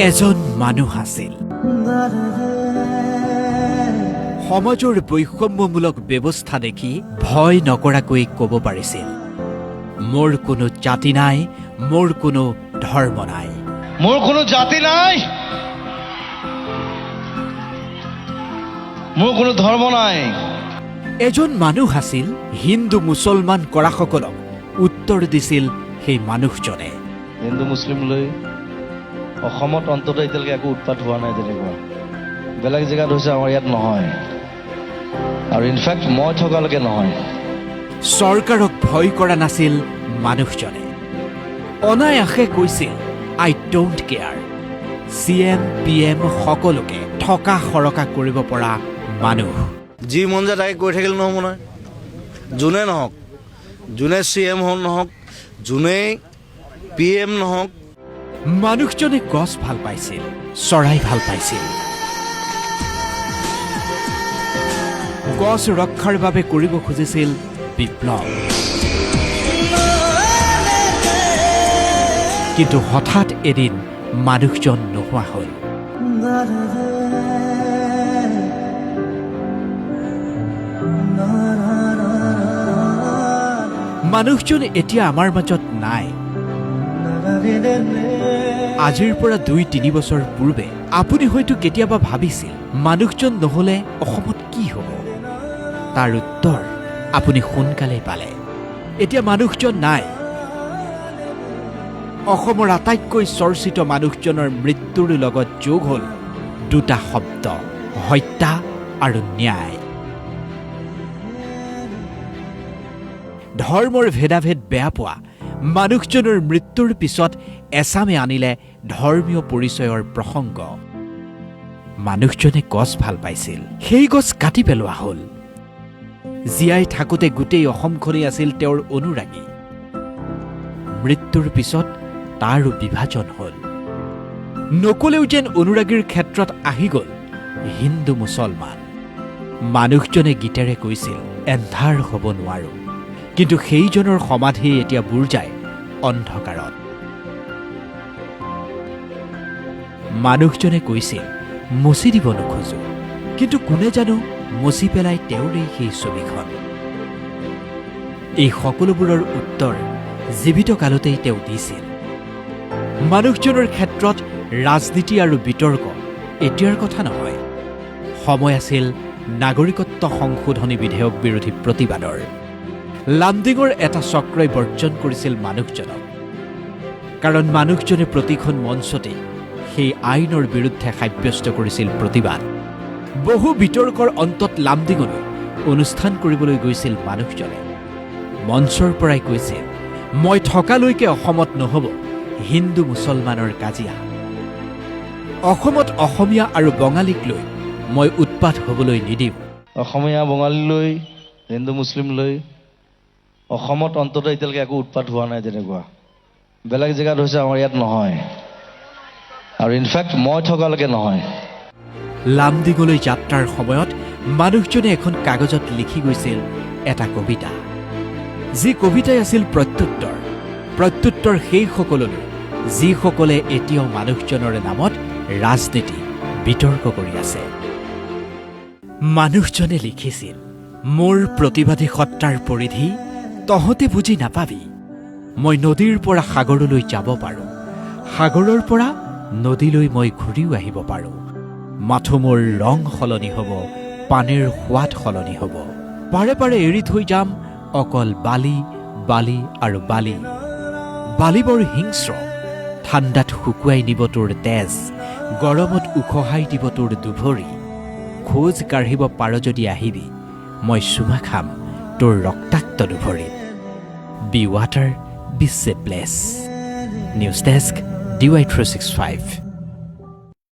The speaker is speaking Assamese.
এজন মানুহ আছিল সমাজৰ বৈষম্যমূলক ব্যৱস্থা দেখি ভয় নকৰাকৈ ক'ব পাৰিছিল, মোৰ কোনো জাতি নাই, মোৰ কোনো ধৰ্ম নাই, মোৰ কোনো জাতি নাই, মোৰ কোনো ধৰ্ম নাই। এজন মানুহ আছিল হিন্দু মুছলমান কৰাসকলক উত্তৰ দিছিল সেই মানুহজনে। হিন্দু মুছলিম লৈ অসমত অন্তত এতিয়ালৈকে একো উৎপাত হোৱা নাই তেনেকুৱা। বেলেগ জেগাত হৈছে, আমাৰ ইয়াত নহয়, আৰু ইনফেক্ট মই থকালৈকে নহয়। চৰকাৰক ভয় কৰা নাছিল মানুহজনে। অনায়াসে কৈছিল আই ডোণ্ট কেয়াৰ। CM PM সকলোকে থকা সৰকা কৰিব পৰা মানুহ। যি মন যায় তাকে কৈ থাকিলে নহ'ব নহয়। যোনে নহওক, যোনে CM নহওক, যোনেই PM নহওক, মানুহজনে গছ ভাল পাইছিল, চৰাই ভাল পাইছিল। গছ ৰক্ষাৰ বাবে কৰিব খুজিছিল বিপ্লৱ। কিন্তু হঠাৎ এদিন মানুহজন নোহোৱা হ'ল। মানুহজন এতিয়া আমাৰ মাজত নাই। আজিৰ পৰা 2-3 বছৰ পূৰ্বে আপুনি হয়তো কেতিয়াবা ভাবিছিল মানুহজন নহ'লে অসমত কি হ'ব। তাৰ উত্তৰ আপুনি সোনকালে পালে। এতিয়া মানুহজন নাই। অসমৰ আটাইতকৈ চৰ্চিত মানুহজনৰ মৃত্যুৰ লগত যোগ হ'ল 2টা শব্দ, হত্যা আৰু ন্যায়। ধৰ্মৰ ভেদাভেদ বেয়া পোৱা মানুহজনৰ মৃত্যুৰ পিছত এছামে আনিলে ধৰ্মীয় পৰিচয়ৰ প্ৰসংগ। মানুহজনে গছ ভাল পাইছিল, সেই গছ কাটি পেলোৱা হ'ল। জীয়াই থাকোঁতে গোটেই অসমখনেই আছিল তেওঁৰ অনুৰাগী। মৃত্যুৰ পিছত তাৰো বিভাজন হ'ল। নকলেও যেন অনুৰাগীৰ ক্ষেত্ৰত আহি গ'ল হিন্দু মুছলমান। মানুহজনে গীতেৰে কৈছিল এন্ধাৰ হ'ব নোৱাৰো, কিন্তু সেইজনৰ সমাধি এতিয়া বুৰ যায় অন্ধকাৰত। মানুহজনে কৈছিল মচি দিব নোখোজো, কিন্তু কোনে জানো মচি পেলাই তেওঁৰেই সেই ছবিখন। এই সকলোবোৰৰ উত্তৰ জীৱিত কালতেই তেওঁ দিছিল। মানুহজনৰ ক্ষেত্ৰত ৰাজনীতি আৰু বিতৰ্ক এতিয়াৰ কথা নহয়। সময় আছিল নাগৰিকত্ব সংশোধনী বিধেয়ক বিৰোধী প্ৰতিবাদৰ। লামডিঙৰ এটা চক্ৰই বৰ্জন কৰিছিল মানুহজনক, কাৰণ মানুহজনে প্ৰতিখন মঞ্চতে সেই আইনৰ বিৰুদ্ধে সাব্যস্ত কৰিছিল প্ৰতিবাদ। বহু বিতৰ্কৰ অন্তত লামডিঙলৈ অনুষ্ঠান কৰিবলৈ গৈছিল মানুহজনে। মঞ্চৰ পৰাই কৈছিল, মই থকালৈকে অসমত নহ'ব হিন্দু মুছলমানৰ কাজিয়া। অসমত অসমীয়া আৰু বঙালীক লৈ মই উৎপাত হ'বলৈ নিদিওঁ। অসমীয়া বঙালী লৈ, হিন্দু মুছলিম লৈ অসমত অন্তত এতিয়ালৈকে একো উৎপাত হোৱা নাই তেনেকুৱা। বেলেগ জেগাত হৈছে, আমাৰ ইয়াত নহয়, আৰু ইনফেক্ট মই থকালৈকে নহয়। লামডিঙলৈ যাত্ৰাৰ সময়ত মানুহজনে এখন কাগজত লিখি গৈছিল এটা কবিতা, যি কবিতাই আছিল প্ৰত্যুত্তৰ সেইসকললৈ যিসকলে এতিয়াও মানুহজনৰে নামত ৰাজনীতি বিতৰ্ক কৰি আছে। মানুহজনে লিখিছিল, মোৰ প্ৰতিবাদী সত্তাৰ পৰিধি তহঁতে বুজি নাপাবি। মই নদীৰ পৰা সাগৰলৈ যাব পাৰোঁ, সাগৰৰ পৰা নদীলৈ মই ঘূৰিও আহিব পাৰোঁ। মাথো মোৰ ৰং সলনি হ'ব, পানীৰ সোৱাদ সলনি হ'ব। পাৰে পাৰে এৰি থৈ যাম অকল বালি, বালি আৰু বালি। বালি বৰ হিংস্ৰ, ঠাণ্ডাত শুকুৱাই নিব তোৰ তেজ, গৰমত উখহাই দিব তোৰ দুভৰি। খোজ কাঢ়িব পাৰ যদি আহিবি, মই চুমা খাম তোৰ ৰক্তাক্ত দুভৰিত। Be water, be shapeless. News desk, DY365।